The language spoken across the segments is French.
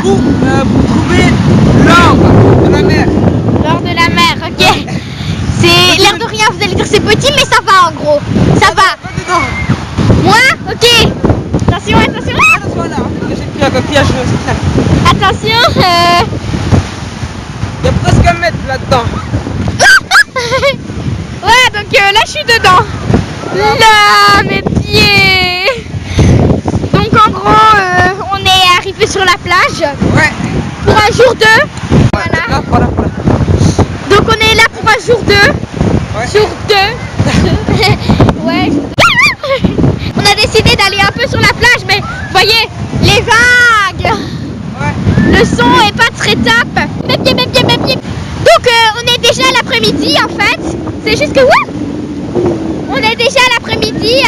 Vous trouvez l'or de la mer. L'or de la mer, ok. C'est l'air de rien, vous allez dire c'est petit, mais ça va en gros. Ça va. Pas dedans. Moi, ok. Attention, attention. Attention là, j'ai pris un coquillage, c'est clair. Attention. Il y a presque 1 mètre là-dedans. Ouais, donc là je suis dedans. Là, mes pieds. Donc en gros, on est arrivé sur la plage. Ouais. Pour un jour 2. Voilà. Là, voilà. Donc on est là pour un jour 2. Ouais. Jour 2. Ouais. On a décidé d'aller un peu sur la plage, mais vous voyez, les vagues. Ouais. Le son est pas très top. Mes pieds, mes pieds, mes pieds. Donc on est déjà à l'après-midi en fait. C'est juste que on est déjà à l'après-midi.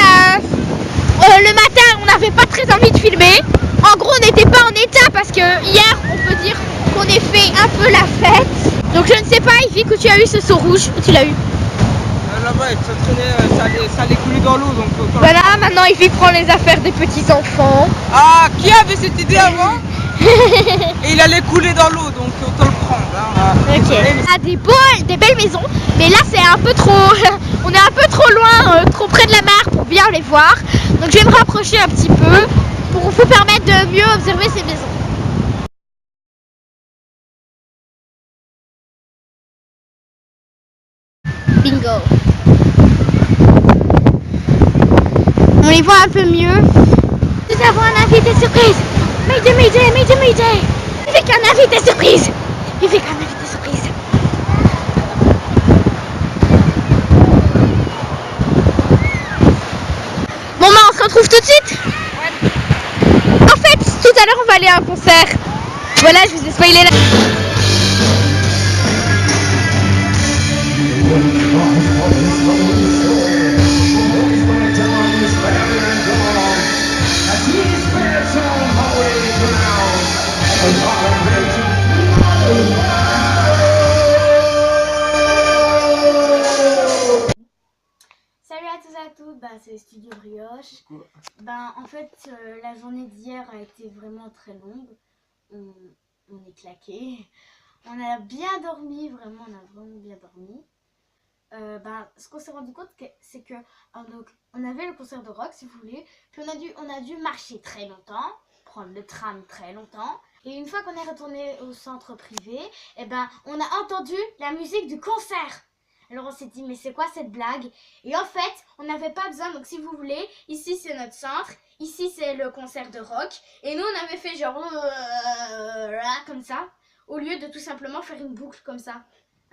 Le matin, on n'avait pas très envie de filmer. En gros, on n'était pas en état parce que hier, on peut dire qu'on ait fait un peu la fête. Donc je ne sais pas, Yvick, où tu as eu ce seau rouge. Où tu l'as eu? Là-bas, ça traînait, ça allait couler dans l'eau. Donc Voilà, maintenant Yvick prend les affaires des petits enfants. Ah, qui avait cette idée avant? Et il allait couler dans l'eau, donc autant le prendre. Hein. Ok. On a des belles maisons, mais là c'est un peu trop. On est un peu trop loin, trop près de la mer pour bien les voir. Donc je vais me rapprocher un petit peu pour vous permettre de mieux observer ces maisons. Bingo. On les voit un peu mieux. Nous avons un invité surprise. Mayday, mayday, mayday, mayday. Il fait qu'un invité surprise. Il fait qu'un invité surprise. Bon bah on se retrouve tout de suite. En fait, tout à l'heure on va aller à un concert. Voilà, je vous ai spoilé là. Salut à tous et à toutes, c'est Studio Brioche. En fait, la journée d'hier a été vraiment très longue. On est claqué. On a bien dormi, vraiment, on a vraiment bien dormi. Ce qu'on s'est rendu compte, c'est que donc, on avait le concert de rock, si vous voulez. Puis on a dû marcher très longtemps, prendre le tram très longtemps. Et une fois qu'on est retourné au centre privé, on a entendu la musique du concert. Alors on s'est dit, mais c'est quoi cette blague? Et en fait, on n'avait pas besoin, donc si vous voulez, ici c'est notre centre, ici c'est le concert de rock. Et nous on avait fait genre comme ça, au lieu de tout simplement faire une boucle comme ça,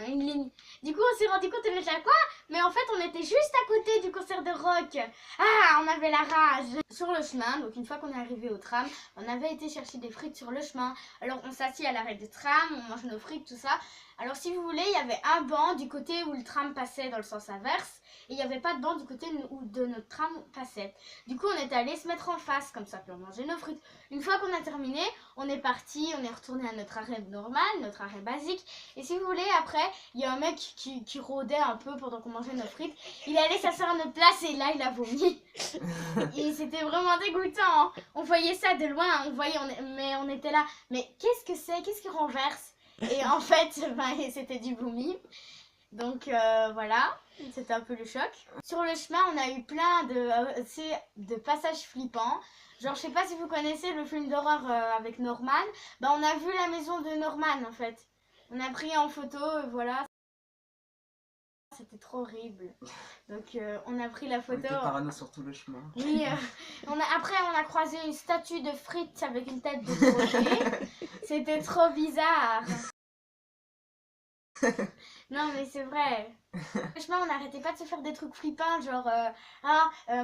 une ligne. Du coup on s'est rendu compte, on était là, quoi? Mais en fait on était juste à côté du concert de rock. Ah, on avait la rage. Sur le chemin, donc une fois qu'on est arrivé au tram, on avait été chercher des frites sur le chemin. Alors on s'assit à l'arrêt de tram, on mange nos frites, tout ça. Alors si vous voulez, il y avait un banc du côté où le tram passait dans le sens inverse. Et il n'y avait pas de banc du côté où notre tram passait. Du coup on est allé se mettre en face comme ça, puis on mangeait nos frites. Une fois qu'on a terminé, on est parti, on est retourné à notre arrêt normal, notre arrêt basique. Et si vous voulez, après, il y a un mec qui rôdait un peu pendant qu'on mangeait nos frites. Il allait s'asseoir à notre place et là il a vomi. Et c'était vraiment dégoûtant, hein. On voyait ça de loin, mais on était là. Mais qu'est-ce que c'est? Qu'est-ce qu'il renverse? Et en fait, c'était du vomi. Donc voilà, c'était un peu le choc. Sur le chemin, on a eu plein de passages flippants. Genre, je sais pas si vous connaissez le film d'horreur avec Norman. On a vu la maison de Norman en fait. On a pris en photo, voilà. C'était trop horrible. Donc on a pris la photo. On était parano sur tout le chemin. Oui. Après on a croisé une statue de frites avec une tête de projet. C'était trop bizarre. Non mais c'est vrai. Franchement on n'arrêtait pas de se faire des trucs flippants, genre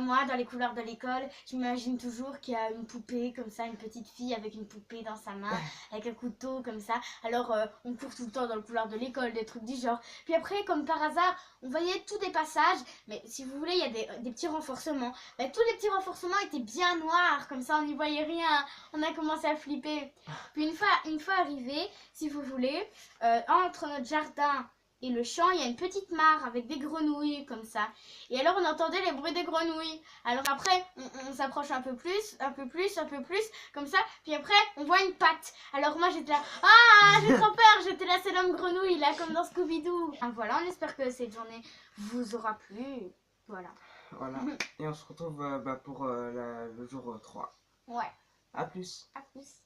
moi dans les couleurs de l'école, j'imagine toujours qu'il y a une poupée comme ça, une petite fille avec une poupée dans sa main, avec un couteau comme ça. Alors on court tout le temps dans le couloir de l'école, des trucs du genre. Puis après comme par hasard, on voyait tous des passages, mais si vous voulez il y a des petits renforcements. Tous les petits renforcements étaient bien noirs, comme ça on n'y voyait rien. On a commencé à flipper. Puis une fois arrivé, si vous voulez, entre notre jardin Et le champ, il y a une petite mare avec des grenouilles comme ça. Et alors on entendait les bruits des grenouilles. Alors après, on s'approche un peu plus, un peu plus, un peu plus, comme ça. Puis après, on voit une patte. Alors moi j'étais là, ah, j'ai trop peur, j'étais là, c'est l'homme grenouille, là, comme dans Scooby-Doo. Ah, voilà, on espère que cette journée vous aura plu. Voilà. Voilà. Et on se retrouve pour le jour 3. Ouais, À plus. à plus.